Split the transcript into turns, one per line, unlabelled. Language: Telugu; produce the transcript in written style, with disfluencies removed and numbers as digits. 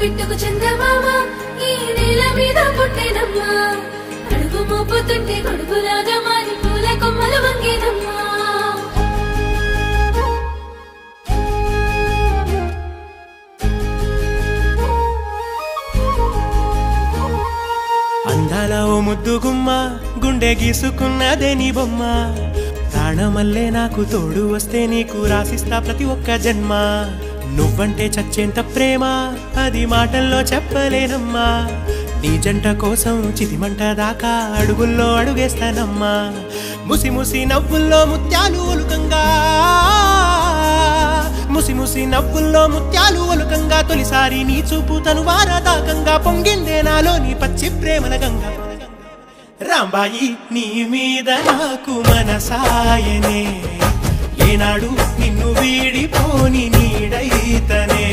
పిట్టుకు చందమామ ఈ నేల మీద పుట్టేనమ్మా అడుగు మోపుతుంటే గొడుగులాగా మారి పూల కొమ్మలు వంగేనమ్మా
అందాల ఓ ముద్దు గుమ్మ గుండె గీసుకున్నదే నీ బొమ్మ ప్రాణమల్లే నాకు తోడు వస్తే నీకు రాసిస్తా ప్రతి ఒక్క జన్మ నువ్వంటే చచ్చేంత ప్రేమ అది మాటల్లో చెప్పలేనమ్మా నీ జంట కోసం చితిమంట దాకా అడుగుల్లో అడుగేస్తానమ్మా ముసి ముసి నవ్వుల్లో ముత్యాలు ఒలుకంగా ముసి ముసి నవ్వుల్లో ముత్యాలు ఒలుకంగా తొలిసారి నీ చూపు తను వారదాకంగా పొంగిందే నాలో నీ పచ్చి ప్రేమల గంగా రాంబాయి నీ మీద నాకు మనసాయనే ఏనాడు నిన్ను వీడిపోని నీడైతనే